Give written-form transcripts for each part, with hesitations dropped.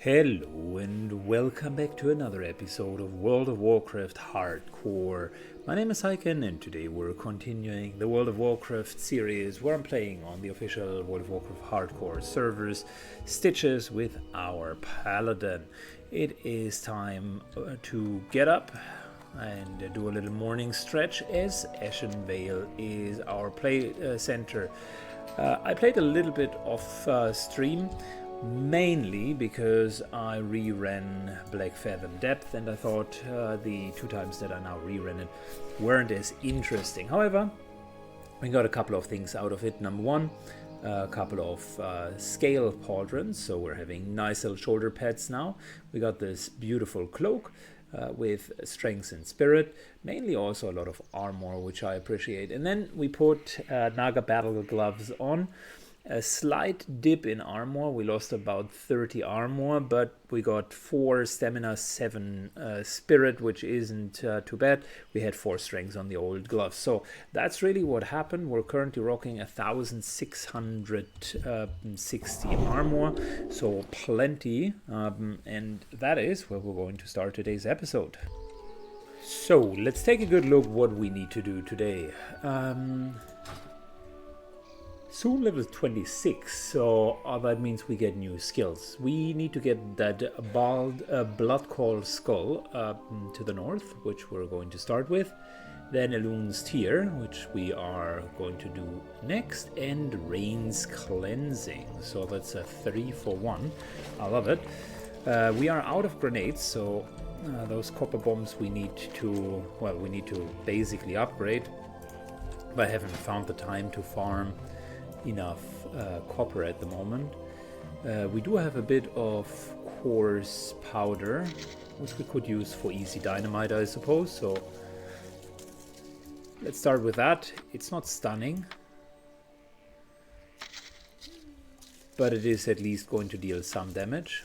Hello and welcome back to another episode of World of Warcraft Hardcore. My name is Hyken and today we're continuing the World of Warcraft series where I'm playing on the official World of Warcraft Hardcore servers, Stitches with our Paladin. It is time to get up and do a little morning stretch as Ashen Vale is our play center. I played a little bit of stream, mainly because I reran Black Fathom Depth and I thought the two times that I now reran it weren't as interesting. However, we got a couple of things out of it. Number one, a couple of scale pauldrons, so we're having nice little shoulder pads now. We got this beautiful cloak with strength and spirit, mainly also a lot of armor, which I appreciate. And then we put Naga battle gloves on. A slight dip in armor. We lost about 30 armor, but we got 4 stamina, 7 spirit, which isn't too bad. We had 4 strengths on the old gloves. So that's really what happened. We're currently rocking 1,660 armor, so plenty. And that is where we're going to start today's episode. So let's take a good look what we need to do today. Soon level 26, so that means we get new skills. We need to get that Bloodcall Skull to the north, which we're going to start with. Then Elun's Tear, which we are going to do next, and Rain's Cleansing. So that's a 3 for 1. I love it. We are out of grenades, so those copper bombs we need to basically upgrade. But I haven't found the time to farm enough copper at the moment. We do have a bit of coarse powder, which we could use for easy dynamite, I suppose. So let's start with that. It's not stunning, but it is at least going to deal some damage.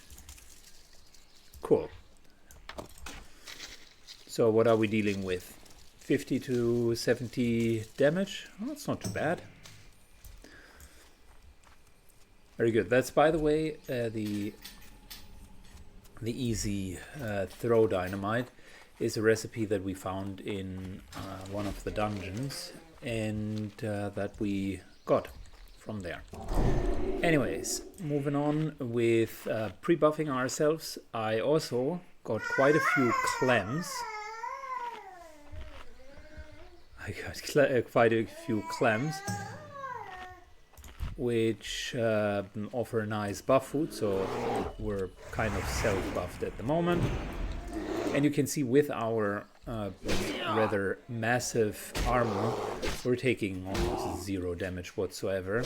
Cool. So what are we dealing with? 50 to 70 damage? Oh, that's not too bad. Very good. That's, by the way, the easy throw dynamite is a recipe that we found in one of the dungeons and that we got from there. Anyways, moving on with pre-buffing ourselves. I also got quite a few clams. Which offer a nice buff food, so we're kind of self-buffed at the moment. And you can see with our rather massive armor, we're taking almost 0 damage whatsoever,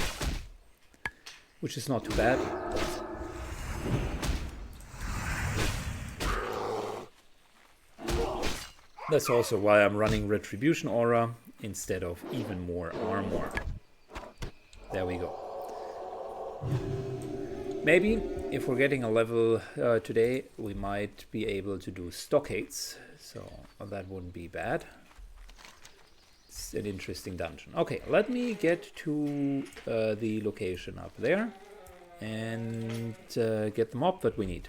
which is not too bad. That's also why I'm running Retribution Aura instead of even more armor. There we go. Maybe if we're getting a level today, we might be able to do stockades, so that wouldn't be bad. It's an interesting dungeon. Okay, let me get to the location up there and get the mob that we need.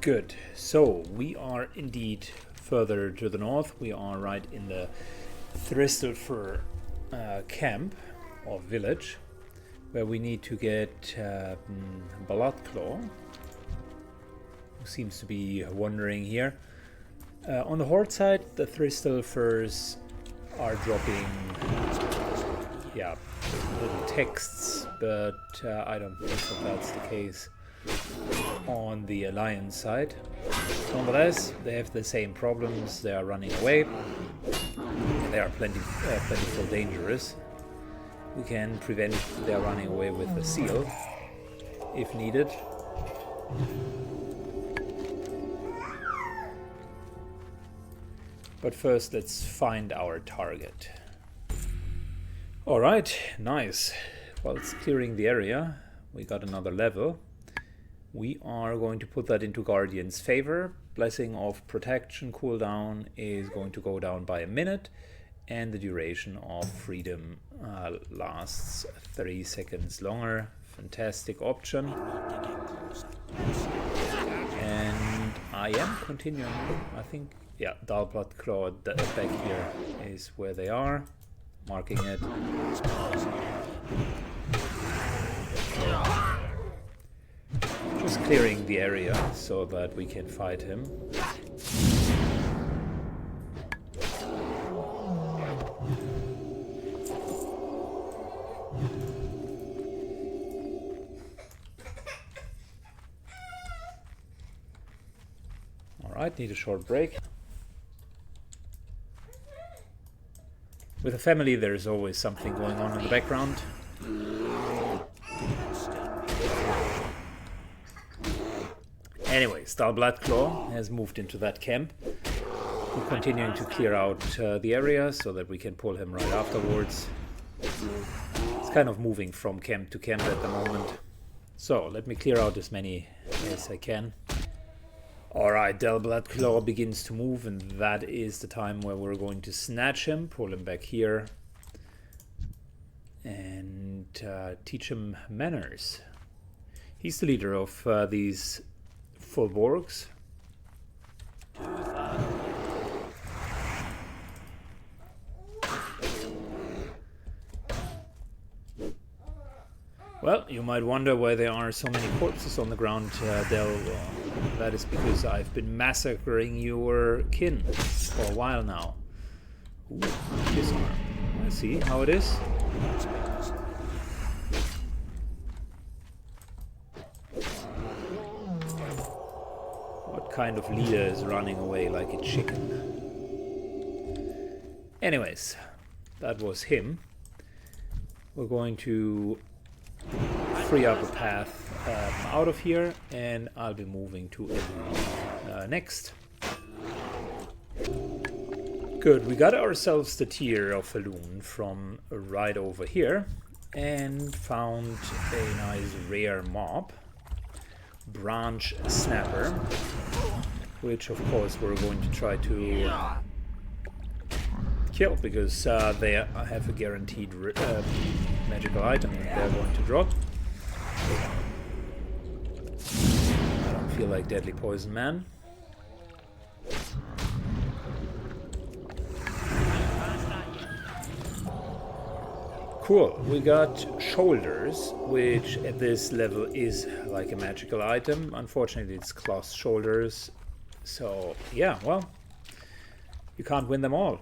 Good. So we are indeed further to the north. We are right in the Thristlefur camp or village, where we need to get Bloodclaw, who seems to be wandering here. On the Horde side, the Thristlefurs are dropping little texts, but I don't think that that's the case on the Alliance side. Nonetheless, they have the same problems. They are running away. They are plentiful dangerous. We can prevent their running away with a seal, if needed. But first, let's find our target. Alright, nice. While it's clearing the area, we got another level. We are going to put that into Guardian's favor. Blessing of Protection cooldown is going to go down by a minute. And the duration of freedom lasts 3 seconds longer. Fantastic option. And I am continuing, I think, yeah, Dalblood Claw back here is where they are. Marking it. Just clearing the area so that we can fight him. Alright, need a short break. With a family, there's always something going on in the background. Anyways, Dalblood Claw has moved into that camp. We're continuing to clear out the area so that we can pull him right afterwards. It's kind of moving from camp to camp at the moment. So, let me clear out as many as I can. Alright, Dalblood Claw begins to move, and that is the time where we're going to snatch him, pull him back here, and teach him manners. He's the leader of these Fulborgs. Well, you might wonder why there are so many corpses on the ground, Del. That is because I've been massacring your kin for a while now. Ooh, this one. I see how it is. What kind of leader is running away like a chicken? Anyways, that was him. We're going to free up a path out of here, and I'll be moving to Azeroth next. Good, we got ourselves the tier of Falun from right over here and found a nice rare mob, Branch Snapper, which of course we're going to try to kill because they have a guaranteed magical item that they're going to drop. I don't feel like Deadly Poison Man. Cool, we got Shoulders, which at this level is like a magical item. Unfortunately, it's cloth shoulders. So, yeah, well, you can't win them all.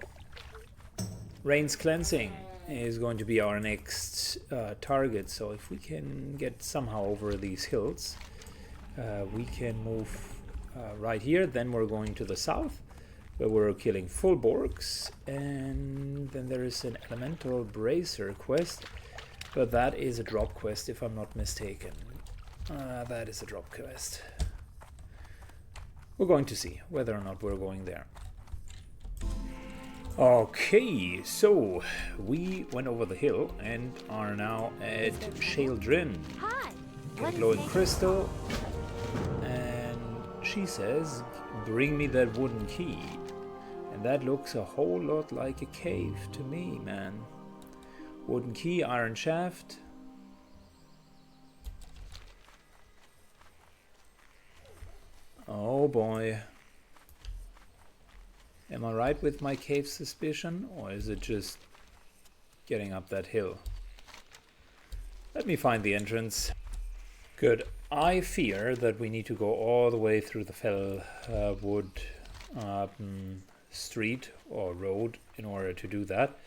Rain's Cleansing is going to be our next target, so if we can get somehow over these hills, we can move right here. Then we're going to the south, where we're killing Fulborgs, and then there is an Elemental Bracer quest, but that is a drop quest if I'm not mistaken. That is a drop quest. We're going to see whether or not we're going there. Okay, so we went over the hill and are now at Sheldrin. Hi. Get glowing crystal, and she says, "Bring me that wooden key." And that looks a whole lot like a cave to me, man. Wooden key, iron shaft. Oh boy. Am I right with my cave suspicion, or is it just getting up that hill? Let me find the entrance. Good. I fear that we need to go all the way through the Fellwood street or road in order to do that,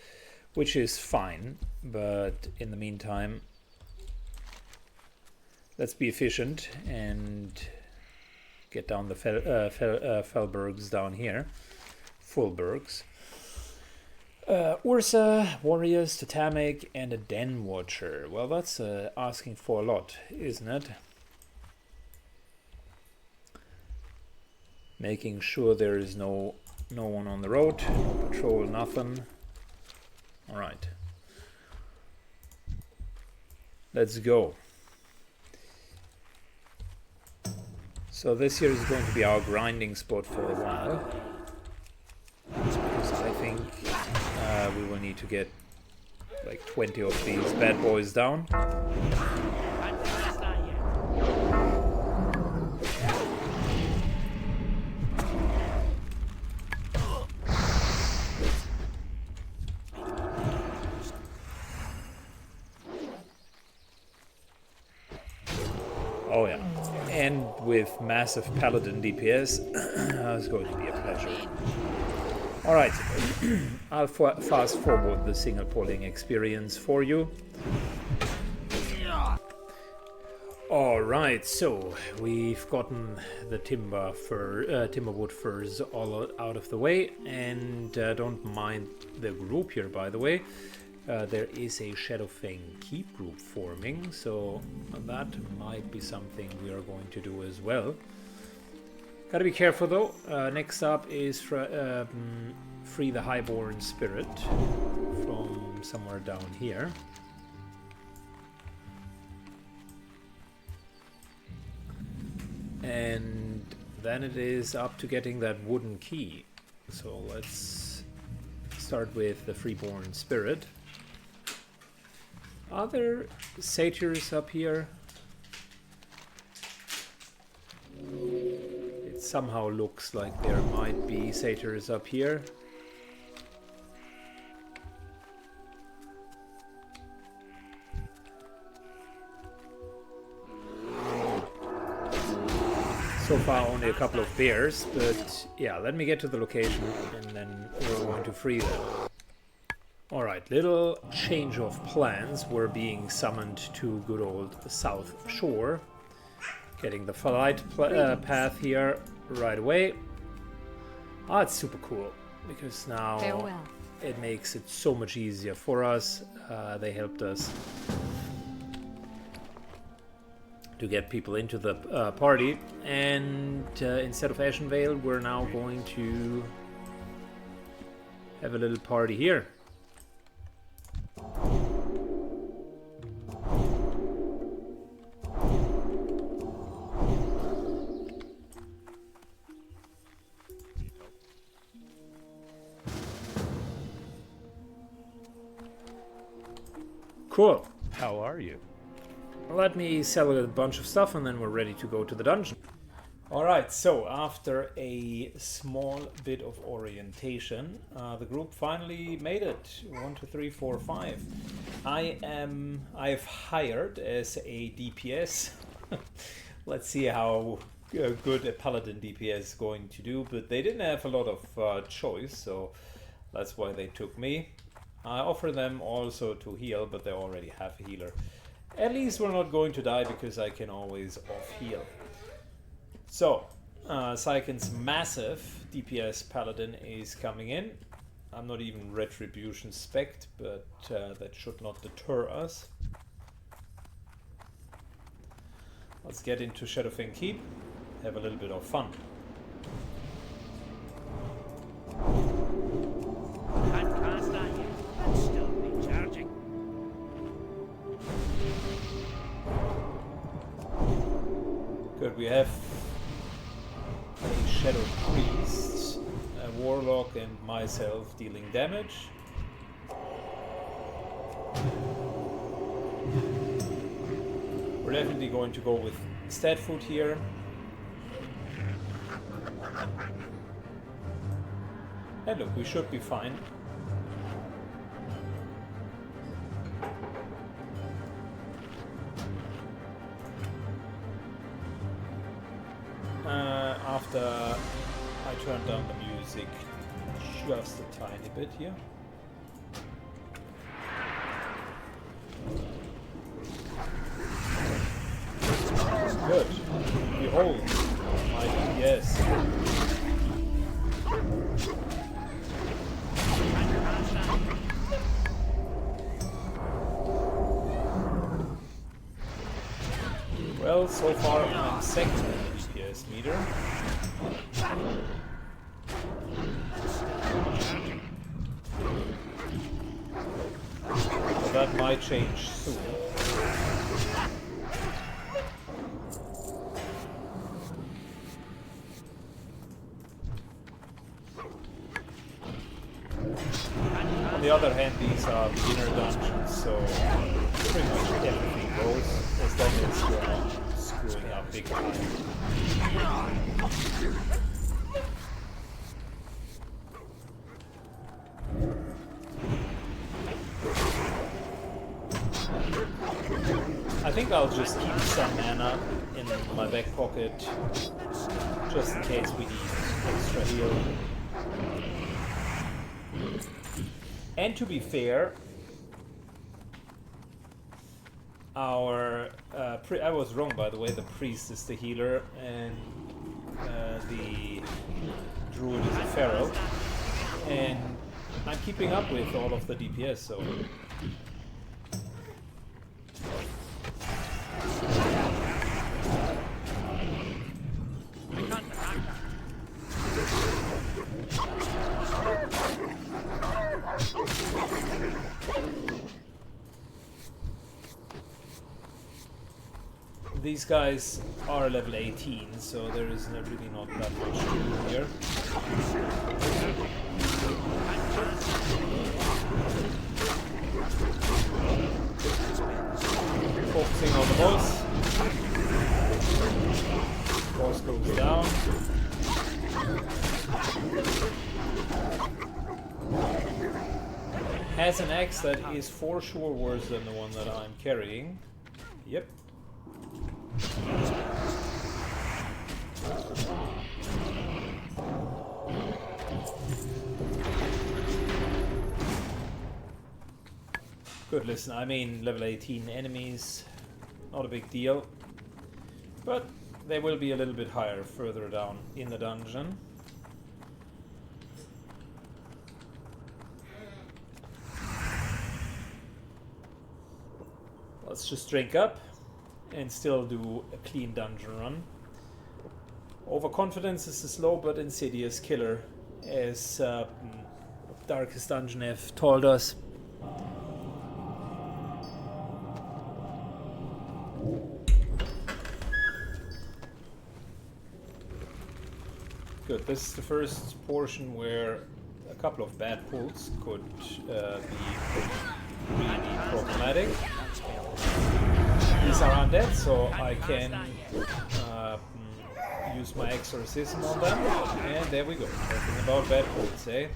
which is fine, but in the meantime, let's be efficient and get down the Fellbergs down here. Fulbergs. Ursa, warriors, totemic, and a den watcher. Well, that's asking for a lot, isn't it? Making sure there is no one on the road, no patrol, nothing. All right, let's go. So this here is going to be our grinding spot for a while. Because I think we will need to get like 20 of these bad boys down. Oh yeah, and with massive paladin DPS, it's going to be a pleasure. Alright, I'll fast forward the single polling experience for you. Alright, so we've gotten the timberwood furs all out of the way, and don't mind the group here, by the way. There is a Shadowfang Keep group forming, so that might be something we are going to do as well. Gotta be careful though. Next up is free the Highborn Spirit from somewhere down here. And then it is up to getting that wooden key. So let's start with the Freeborn Spirit. Are there satyrs up here? It somehow looks like there might be satyrs up here. So far only a couple of bears, but yeah, let me get to the location and then we're going to free them. Alright, little change of plans. We're being summoned to good old South Shore. Getting the flight path here right away. Ah, it's super cool because now Farewell. It makes it so much easier for us. They helped us to get people into the party, and instead of Ashenvale, we're now going to have a little party here. Cool. How are you? Let me sell a bunch of stuff and then we're ready to go to the dungeon. Alright, so after a small bit of orientation, the group finally made it. 1, 2, 3, 4, 5. I've hired as a DPS. Let's see how good a Paladin DPS is going to do, but they didn't have a lot of choice, so that's why they took me. I offer them also to heal, but they already have a healer. At least we're not going to die because I can always off-heal. So, Syken's massive DPS Paladin is coming in. I'm not even Retribution spec'd, but that should not deter us. Let's get into Shadowfang Keep, have a little bit of fun. Can't cast that yet, but still be charging. Good, we have a Shadow Priest, a Warlock, and myself dealing damage. We're definitely going to go with stat food here. And look, we should be fine. After I turn down the music just a tiny bit here. Good. Behold, my DPS. Well, so far I'm second in the DPS meter. But that might change soon. On the other hand, these are beginner dungeons, so pretty much everything goes, as long as you're not screwing up big time. I think I'll just keep some mana in my back pocket, just in case we need extra heal. And to be fair, our I was wrong, by the way. The priest is the healer, and the druid is a pharaoh. And I'm keeping up with all of the DPS, so. These guys are level 18, so there is really not that much to do here. Focusing on the boss. Boss goes down. Has an axe that is for sure worse than the one that I'm carrying. Yep. Good, listen, I mean level 18 enemies, not a big deal, but they will be a little bit higher further down in the dungeon. Let's just drink up and still do a clean dungeon run. Overconfidence is a slow but insidious killer, as Darkest Dungeon have told us. Good, this is the first portion where a couple of bad pulls could be really problematic. These are undead, so I can use my exorcism on them, and there we go. Talking about bad pulls, eh?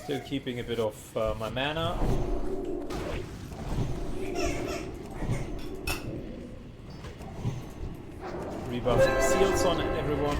Still keeping a bit of my mana. Rebuffing seals on everyone.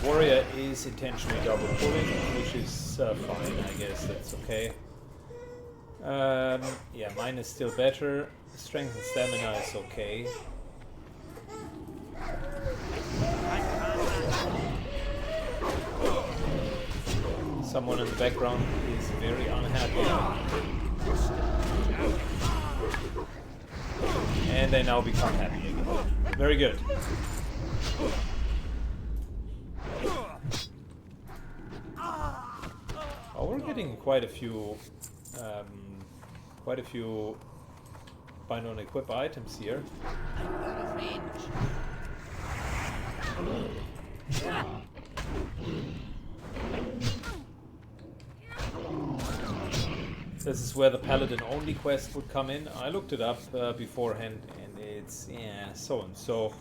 Warrior is intentionally double pulling, which is fine, I guess that's okay. Yeah, mine is still better. Strength and stamina is okay. Someone in the background is very unhappy. And they now become happy again. Very good. Oh, we're getting quite a few bind on equip items here. This is where the Paladin only quest would come in. I looked it up beforehand, and it's so and so.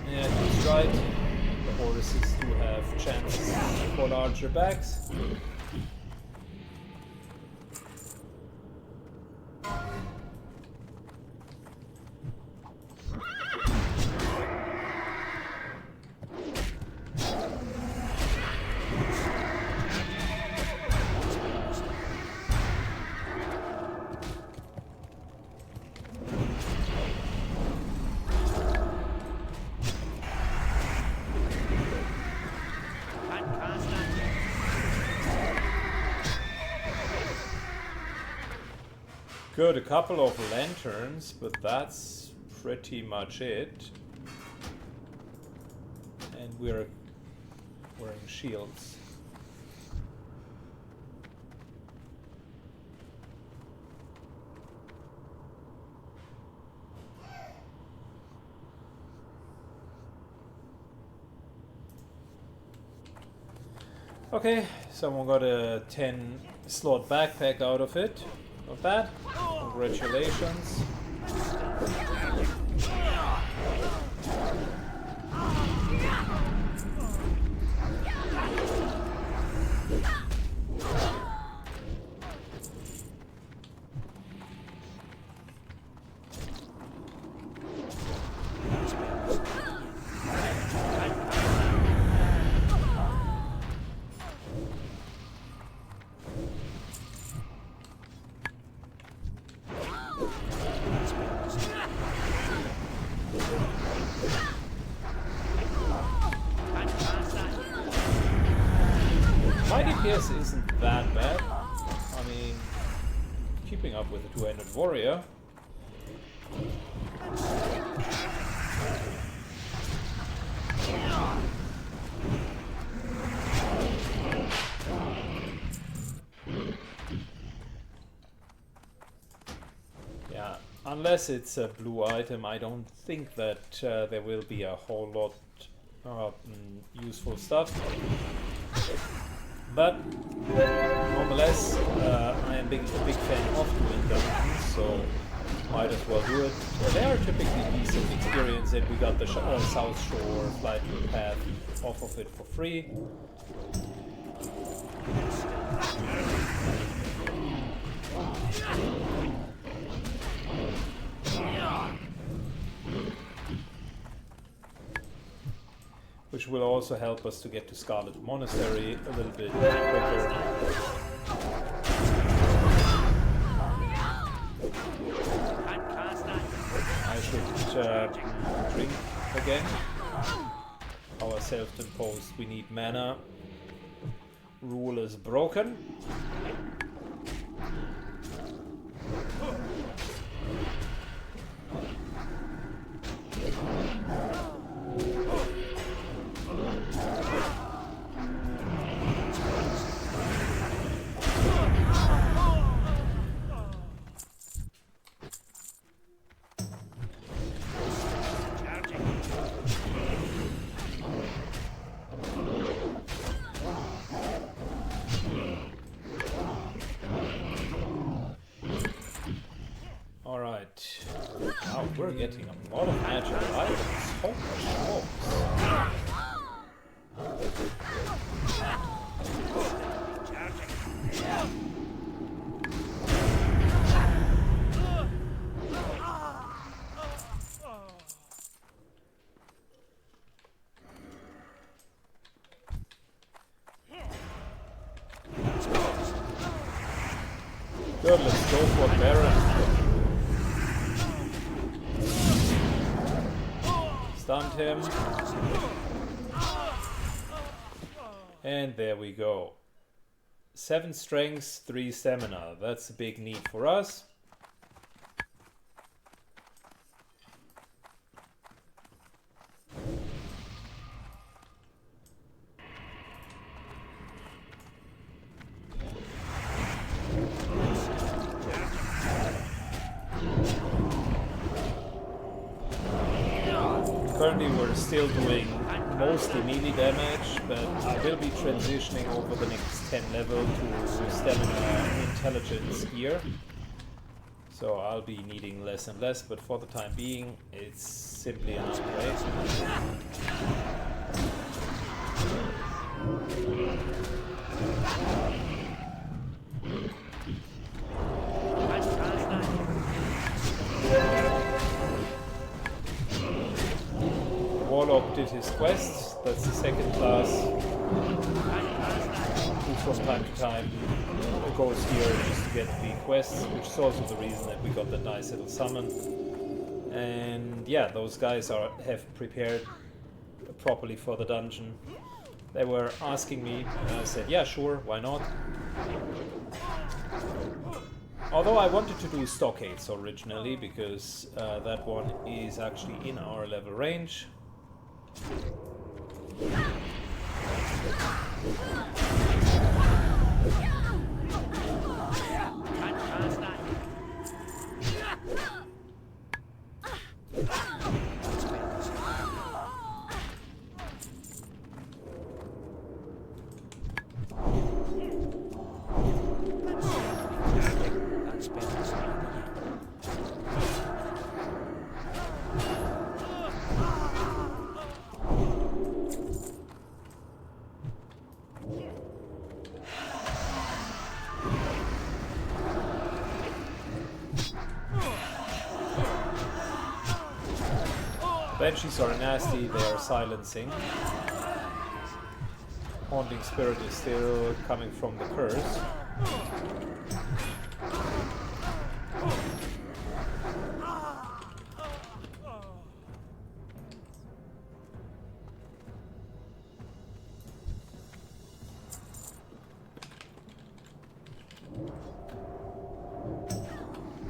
Yeah, he's right. The horses do have chances for larger backs. Good, a couple of lanterns, but that's pretty much it. And we're wearing shields. Okay, someone got a 10 slot backpack out of it. Not bad. Congratulations. My DPS isn't that bad. I mean, keeping up with a two-handed warrior. Yeah, unless it's a blue item, I don't think that there will be a whole lot of useful stuff. But nonetheless, I am a big fan of doing dungeons, so might as well do it. They are typically decent experience, and we got the South Shore flight path off of it for free. Which will also help us to get to Scarlet Monastery a little bit quicker. I should drink again. Our self-imposed "we need mana" rule is broken. Wow, we're getting a lot of magic items. Holy smokes. Good, let's go for Baron. Stunned him. And there we go. 7 strength, 3 stamina. That's a big need for us. Currently we're still doing mostly melee damage, but I will be transitioning over the next 10 level to stamina intelligence gear. So I'll be needing less and less, but for the time being it's simply an upgrade. Warlock did his quests. That's the second class who from time to time goes here just to get the quests, which is also the reason that we got that nice little summon. And yeah, those guys have prepared properly for the dungeon. They were asking me, and I said, yeah, sure, why not? Although I wanted to do stockades originally because that one is actually in our level range. Banshees are nasty, they are silencing. Haunting Spirit is still coming from the curse.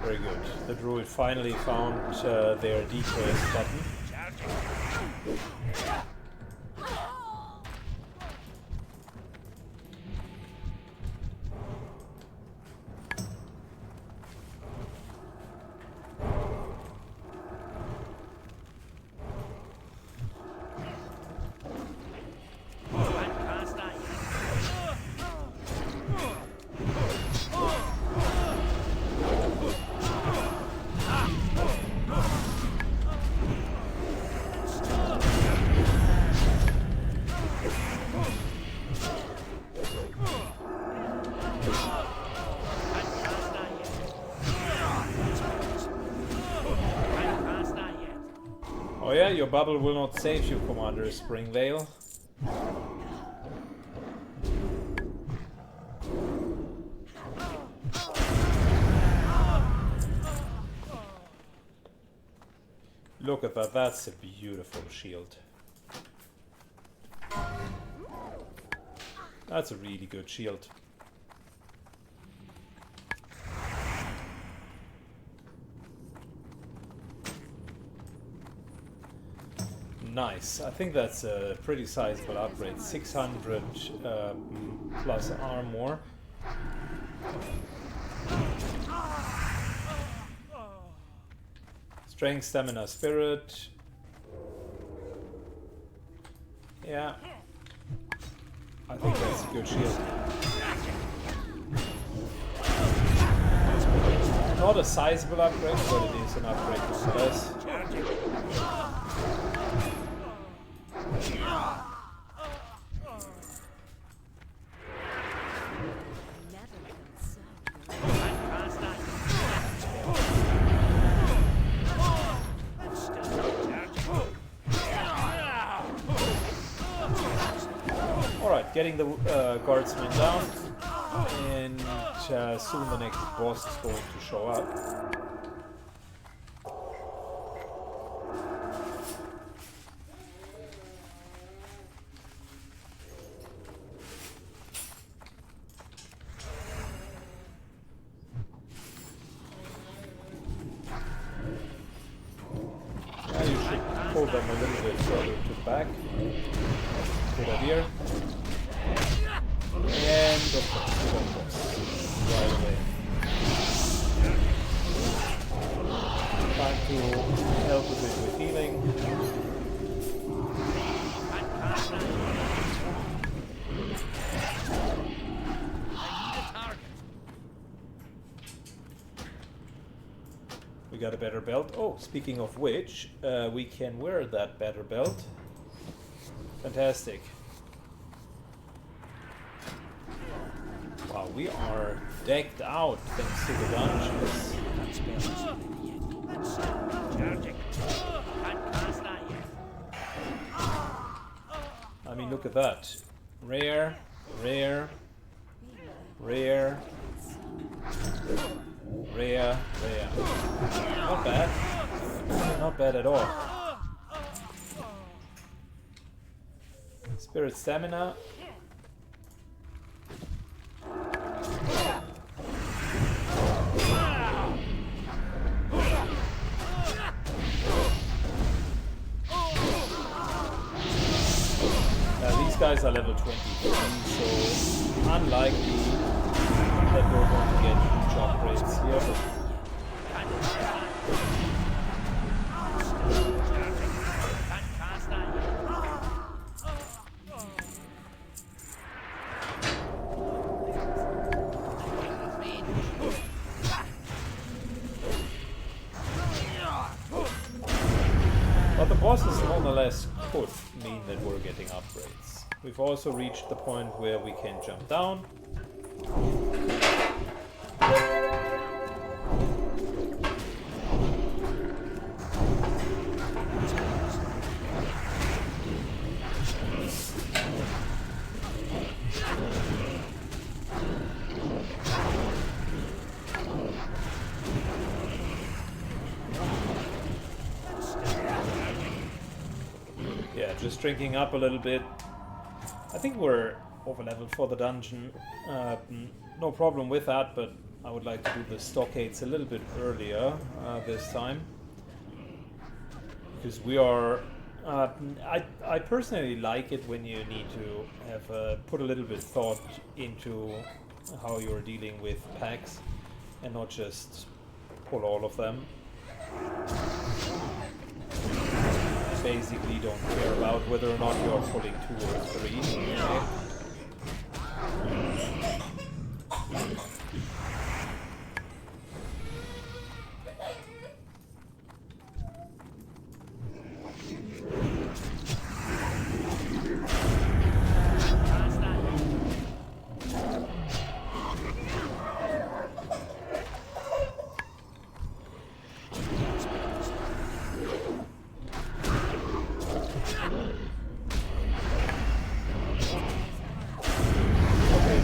Very good. The druid finally found their decoys button. Oh yeah, your bubble will not save you, Commander Springvale. Look at that, that's a beautiful shield. That's a really good shield. Nice. I think that's a pretty sizable upgrade. 600 plus armor. Strength, stamina, spirit. Yeah. I think that's a good shield. Not a sizable upgrade, but it is an upgrade nonetheless. Getting the guardsmen down, and soon the next boss is going to show up. Now you should pull them a little bit further to the back. Good idea. And of course, right away. Time to help a bit with healing. We got a better belt. Oh, speaking of which, we can wear that better belt. Fantastic. Wow, we are decked out thanks to the dungeons. I mean, look at that. Rare, rare, rare, rare, rare. Not bad. Not bad at all. Spirit stamina. guys are level 23, so unlikely that we're going to get huge upgrades here. But the bosses nonetheless could mean that we're getting upgrades. We've also reached the point where we can jump down. Yeah, just drinking up a little bit. I think we're over leveled for the dungeon. No problem with that, but I would like to do the stockades a little bit earlier this time. Because we are... I personally like it when you need to have put a little bit thought into how you're dealing with packs and not just pull all of them. Basically don't care about whether or not you're pulling 2 or 3. Okay?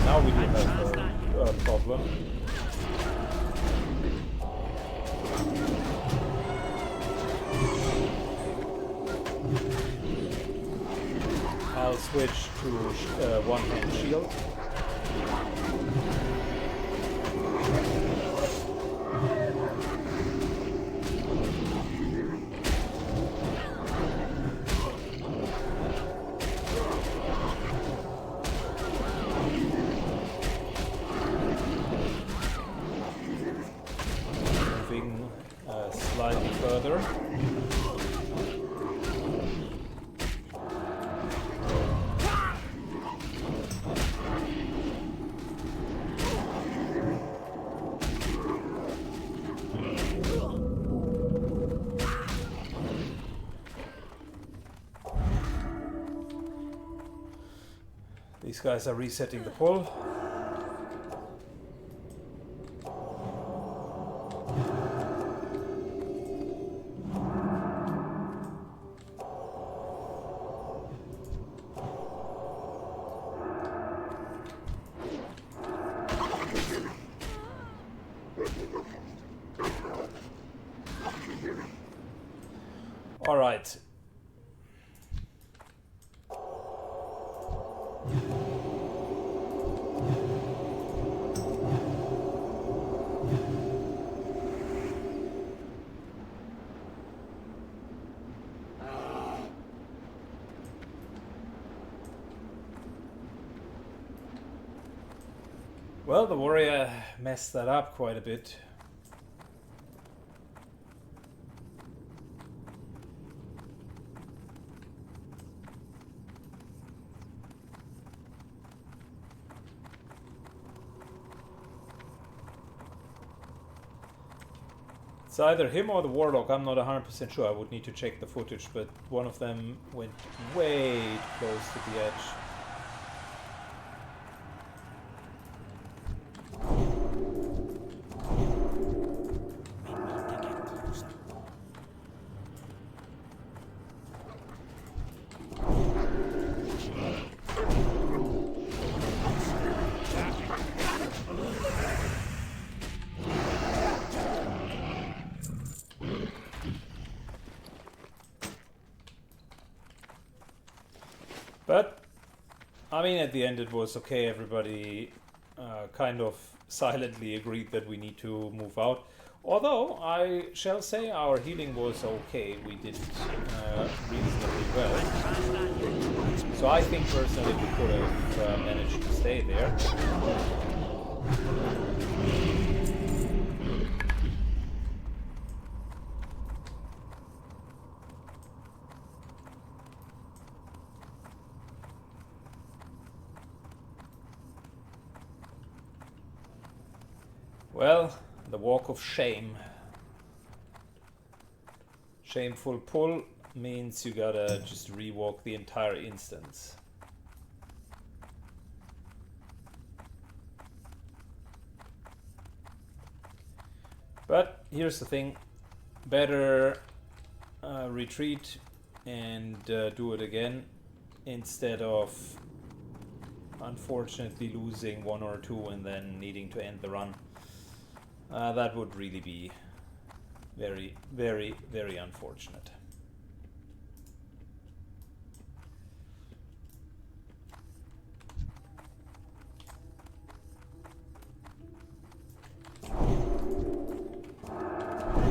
Now we do have a problem. I'll switch to one-hand shield. Slightly further. These guys are resetting the pull. All right. Well, the warrior messed that up quite a bit. It's either him or the warlock, I'm not 100% sure, I would need to check the footage, but one of them went way close to the edge. But, I mean, at the end it was okay. Everybody kind of silently agreed that we need to move out. Although, I shall say our healing was okay. We did reasonably well. So I think personally we could have managed to stay there. Well, the walk of shame. Shameful pull means you gotta just rewalk the entire instance. But here's the thing, better retreat and do it again instead of unfortunately losing 1 or 2 and then needing to end the run. That would really be very, very, very unfortunate.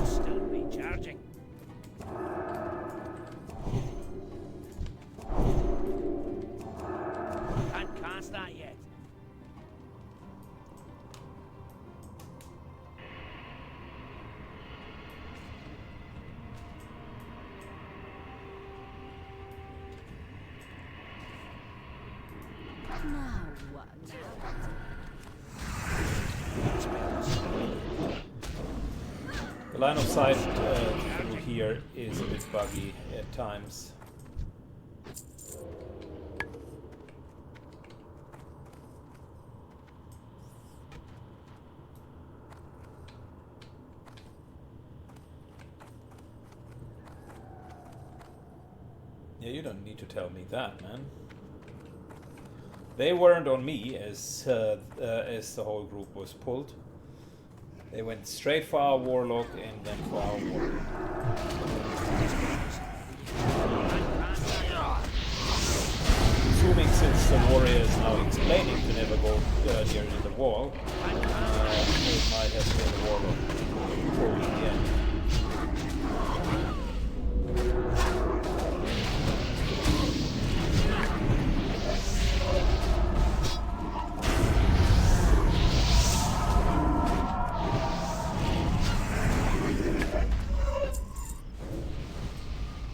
Still recharging. Can't cast that yet. Now what? The line of sight through here is a bit buggy at times. Yeah, you don't need to tell me that, man. They weren't on me as the whole group was pulled. They went straight for our warlock and then for our warrior. Assuming since the warrior is now explaining to never go near the wall, it might have been the warlock pulled in the end.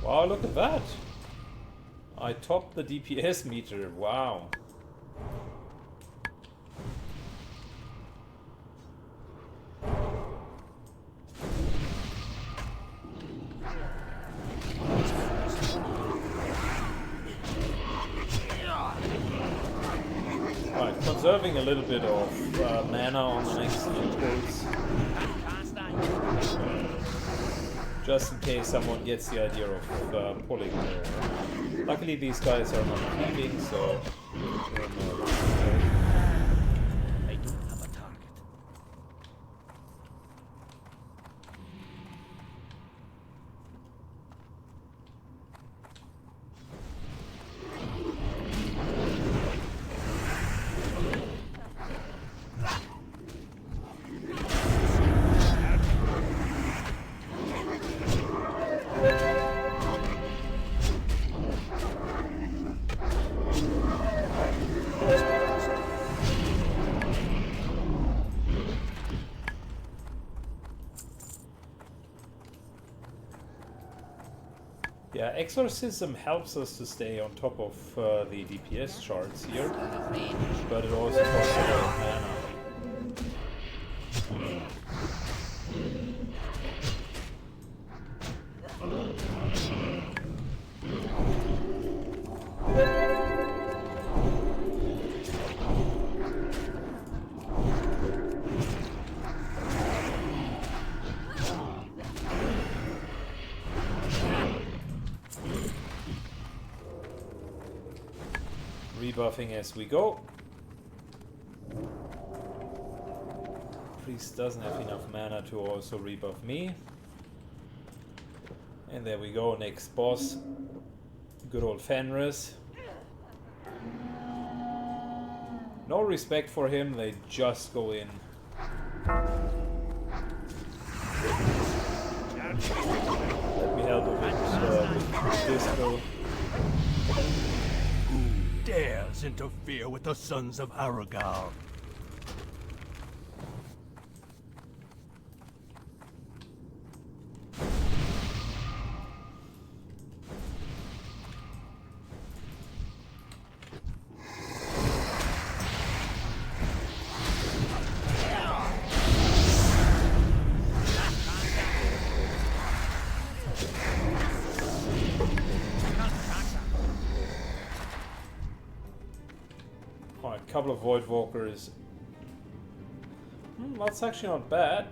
Wow, look at that! I topped the DPS meter, wow. Right, conserving a little bit of mana on the next impulse. Just in case someone gets the idea of pulling there. Luckily these guys are not leaving, so I don't have a target. yeah, Exorcism helps us to stay on top of the DPS charts here, but it also costs a lot of mana. Rebuffing as we go. Priest doesn't have enough mana to also rebuff me. And there we go, next boss. Good old Fenris. No respect for him, they just go in. Let me help a bit with this build. interfere with the sons of Aragal. Alright, couple of Void Walkers. That's actually not bad.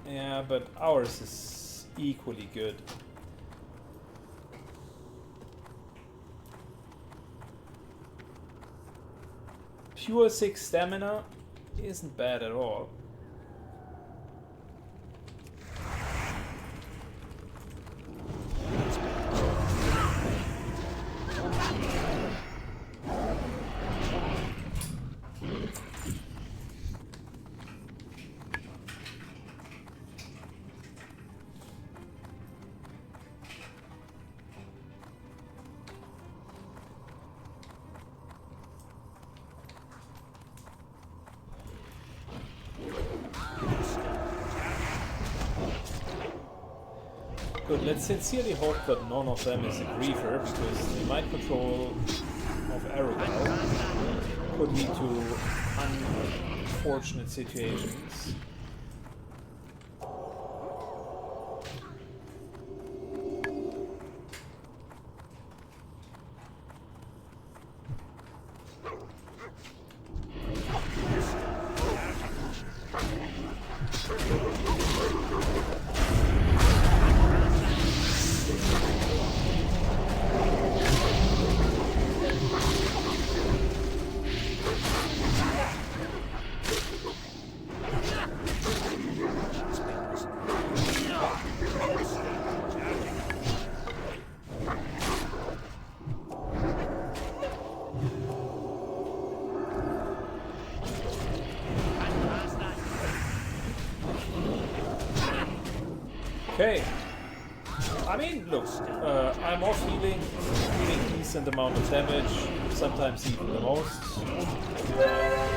Yeah, but ours is equally good. Pure 6 stamina isn't bad at all. Good, let's sincerely hope that none of them is a griefer, because the mind control of Aragal could lead to unfortunate situations. Okay. I mean, look, I'm off healing decent amount of damage, sometimes even the most.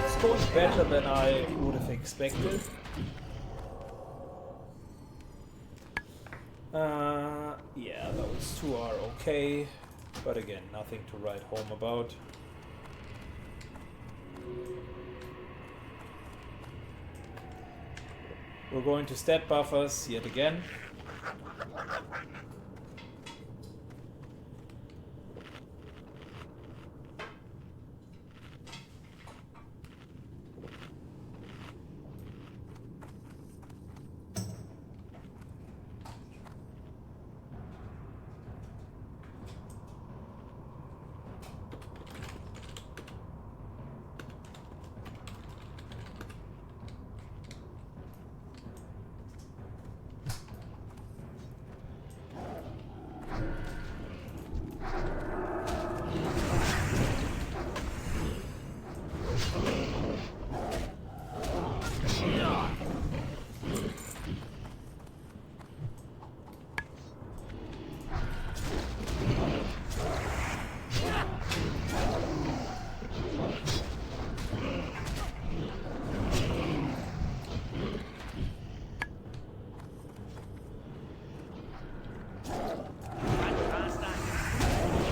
It's going better than I would have expected. Yeah, those two are okay, but again, nothing to write home about. We're going to stat buff us yet again.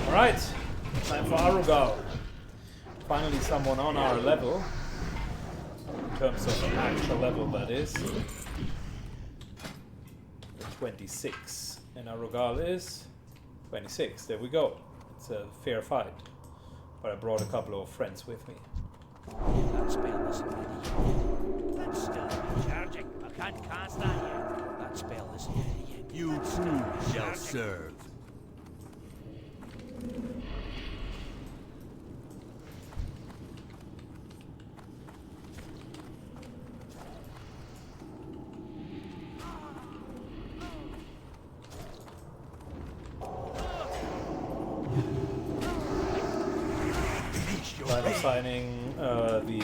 Alright, time for Arugal. Finally someone on our level. In terms of actual level, that is. 26. And Arugal is 26. There we go. It's a fair fight. But I brought a couple of friends with me. That spell isn't ready yet. That's still recharging. I can't cast that yet. That spell isn't ready yet. You too shall serve. Line assigning the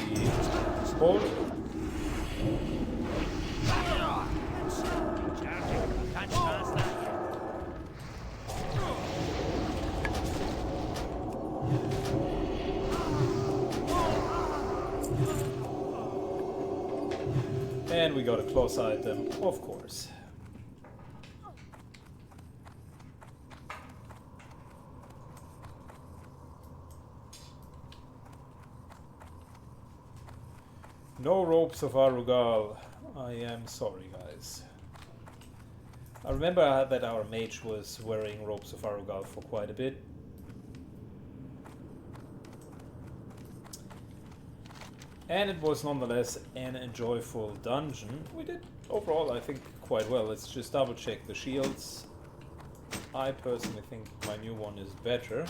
bolt. That's still recharging. I can't cast that yet. And we got a close item, of course. No ropes of Arugal. I am sorry, guys. I remember that our mage was wearing ropes of Arugal for quite a bit. And it was nonetheless an enjoyable dungeon. We did overall, I think, quite well. Let's just double check the shields. I personally think my new one is better.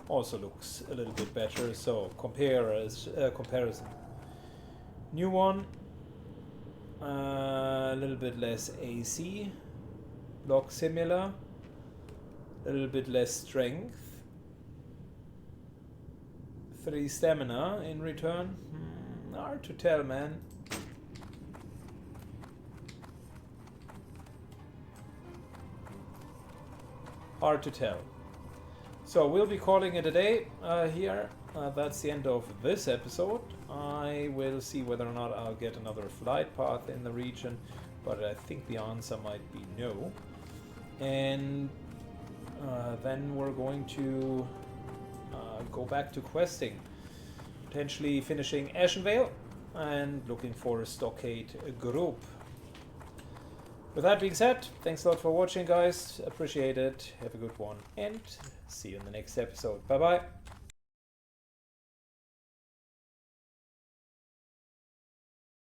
Also looks a little bit better, so comparison. New one, a little bit less AC, block similar, a little bit less strength, 3 stamina in return. Hard to tell, man. Hard to tell. So we'll be calling it a day here. That's the end of this episode. I will see whether or not I'll get another flight path in the region, but I think the answer might be no. And then we're going to go back to questing, potentially finishing Ashenvale and looking for a stockade group. With that being said, thanks a lot for watching, guys. Appreciate it. Have a good one and see you in the next episode. Bye bye.